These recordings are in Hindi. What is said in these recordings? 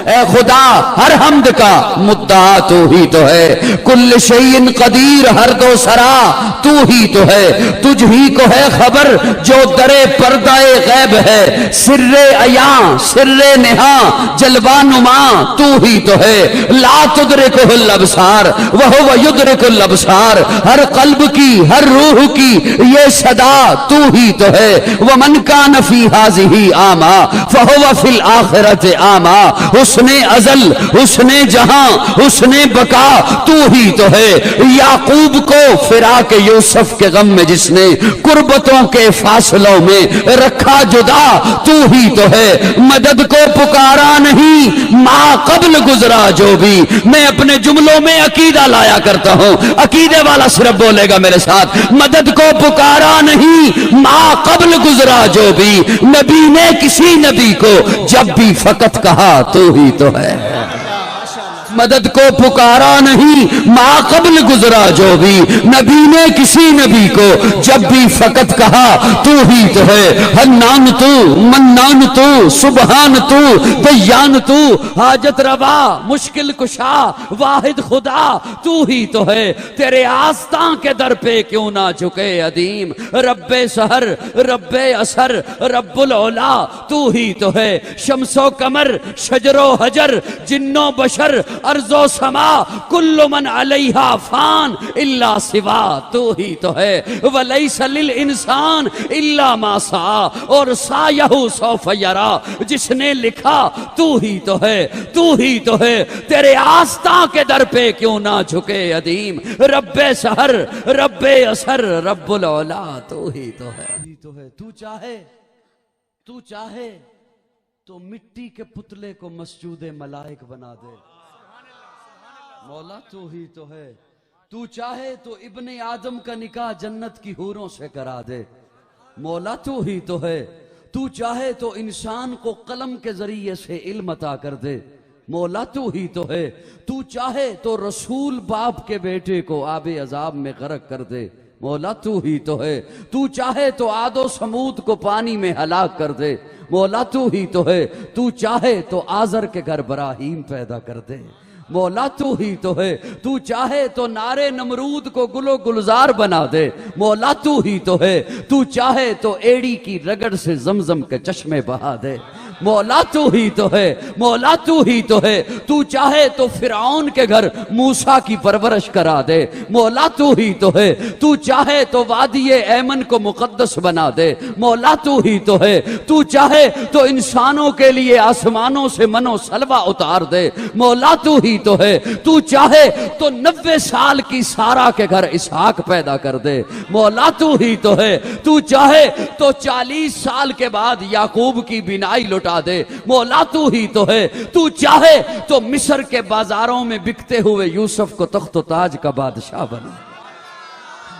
ए खुदा हर हमद का मुद्दा तू ही तो है। कुल्ल शैइन कदीर हर दो सरा तू ही तो है। तुझ ही को है खबर जो दरे पर्दाए गैब है। सिर्रे अया सिर्रे नेहा जलवा नुमा तू ही तो है। ला तुदरिकुल अबसार वह युदरिकुल अबसार। हर कल्ब की हर रूह की ये सदा तू ही तो है। वमन कान फी हाज़िही आमा फहुव फिल आखिरत आमा। उसने अजल उसने जहां उसने बका तू ही तो है। याकूब को फिराक यूसुफ के गम में जिसने कुर्बतों के फासलों में रखा जुदा तू ही तो है। मदद को पुकारा नहीं माँ कब्ल गुजरा जो भी। मैं अपने जुमलों में अकीदा लाया करता हूं, अकीदे वाला सिर्फ बोलेगा मेरे साथ। मदद को पुकारा नहीं माँ कब्ल गुजरा जो भी। नबी ने किसी नबी को जब भी फकत कहा तू ही तो है। मदद को पुकारा नहीं माँ कब्ल गुजरा जो भी। नबी ने किसी नबी को जब भी फकत कहा तू ही तो है। हन्नान तू मन्नान तू सुबहान तू दयान तू हाजत रवा मुश्किल कुशा वाहिद खुदा तू ही तो है। तेरे आस्था के दर पे क्यों ना झुके अदीम। रब्बे सहर रब्बे असर रब्बुल औला तू ही तो है। शम्सो कमर शजरो हजर जिन्नो बशर अर्जो समा कुल्लु मन अलैहा फान इल्ला सिवा तू ही तो है। वलैसा लिल इंसान इल्ला मा सा और सायहु सौफ यरा। जिसने लिखा तू ही तो है तू ही तो है। तेरे आस्था के दर पे क्यों ना झुके अदीम। रब्बे सहर रब्बे असर रब्बुल औला तू ही तो है। तू चाहे तो मिट्टी के पुतले को मस्जूदे मलाइक बना दे। मौला तू ही तो है। तू चाहे तो इब्ने आदम का निकाह जन्नत की हूरों से करा दे। मौला तू ही तो है। तू चाहे तो इंसान को कलम के जरिए से इल्म अता कर दे। मौला तू ही तो है। तू चाहे तो रसूल बाप के बेटे को आबे अजाब में गर्क कर दे। मौला तू ही तो है। तू चाहे तो आदो समूद को पानी में हलाक कर दे। मौला तू ही तो है। तू चाहे तो आजर के घर बराहीम पैदा कर दे। मौला तू ही तो है। तू चाहे तो नारे नमरूद को गुलो गुलजार बना दे। मौला तू ही तो है। तू चाहे तो एड़ी की रगड़ से जमजम के चश्मे बहा दे। मौला तू ही तो है। मौला तू ही तो है। तू चाहे तो फिरौन के घर मूसा की परवरिश करा दे। मौला तू ही तो है। तू चाहे तो वादी ऐमन को मुकद्दस बना दे। मौला तू ही तो है। तू चाहे तो इंसानों के लिए आसमानों से मनो सलवा उतार दे। मौला तू ही तो है। तू चाहे तो 90 साल की सारा के घर इसहाक पैदा कर दे। मौला तू ही तो है। तू चाहे तो 40 साल के बाद याकूब की बिनाई लुटा दे। मौला तू ही तो है। तू चाहे तो मिस्र के बाजारों में बिकते हुए यूसुफ को तख्त ताज का बादशाह बना।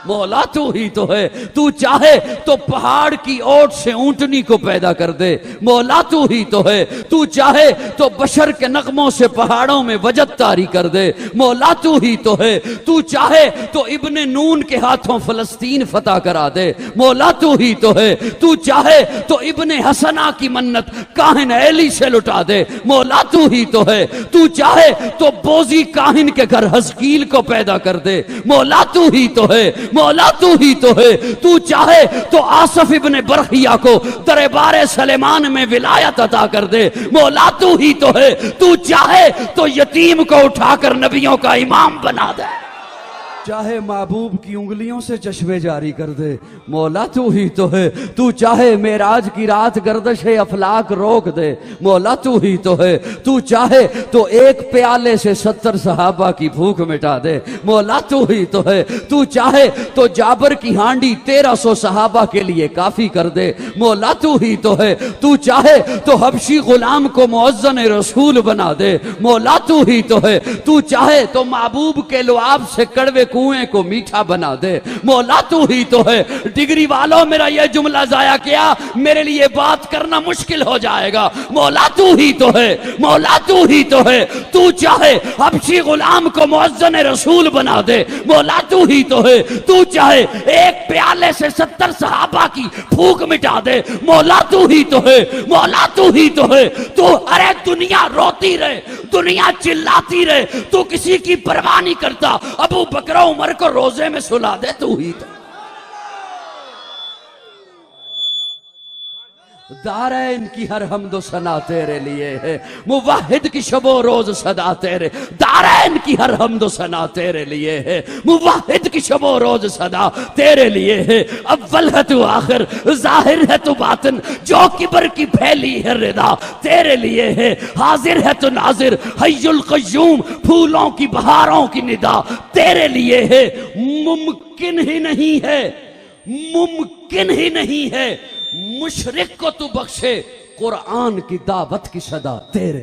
मौला तू ही तो है। तू चाहे तो पहाड़ की ओट से ऊंटनी को पैदा कर दे। मौला तू ही तो है। तू चाहे तो बशर के नगमों से पहाड़ों में वजद तारी कर दे। मौला तू ही तो है। तू चाहे तो इब्ने नून के हाथों फलस्तीन फतह करा दे। मौला तू ही तो है। तू चाहे तो इब्ने हसना की मन्नत काहिन एली से लुटा दे। मौला तू ही तो है। तू चाहे तो बोजी काहिन के घर हजकील को पैदा कर दे। मौला तू ही तो है। मौला तू ही तो है। तू चाहे तो आसफ इब्ने बरखिया को दरबार सलेमान में विलायत अता कर दे। मौला तू ही तो है। तू चाहे तो यतीम को उठाकर नबियों का इमाम बना दे। चाहे महबूब की उंगलियों से चश्मे जारी कर दे। मौला तू ही तो है। तू चाहे मेराज की रात गर्दश अफलाक रोक दे। मौला तू ही तो है। तू चाहे तो एक प्याले से 70 सहाबा की भूख मिटा दे। मौला तू ही तो है। तू चाहे तो जाबर की हांडी 1300 सहाबा के लिए काफी कर दे। मौला तू ही तो है। तू चाहे तो हबशी गुलाम को मुअज्जन रसूल बना दे। मौला तू ही तो है। तू चाहे तो महबूब के लुआब से कड़वे कुएं को मीठा बना दे। मौला तू ही तो है। डिग्री वालों मेरा ये जुमला जाया किया, मेरे लिए बात करना मुश्किल हो जाएगा। मौला तू ही तो है, मौला तू ही तो है। तू चाहे हबशी गुलाम को मुअज्जिन रसूल बना दे, मौला तू ही तो है। तू चाहे एक प्याले से 70 सहाबा की भूख मिटा दे, मौला तू ही तो है, मौला तू ही तो है। तू अरे दुनिया रोती रहे, दुनिया चिल्लाती रहे, तू किसी की परवाह नहीं करता। अबू बकर उमर को रोजे में सुला दे, तू ही तो। दारैन की हर हमदो सना तेरे लिए है, मुवाहिद की शबो रोज सदा तेरे। दारैन की हर हमदो सना तेरे लिए है, मुवाहिद की शबो रोज सदा तेरे लिए है। अव्वल है तू आखिर, जाहिर है तू बातिन, जो किबर की फैली है रिदा तेरे लिए है। हाजिर है तू नाजिर, हय्युल क़य्यूम, फूलों की बहारों की निदा तेरे लिए है। मुमकिन ही नहीं है, मुमकिन ही नहीं है मुशरिक को तू बख्शे, कुरान की दावत की सदा तेरे।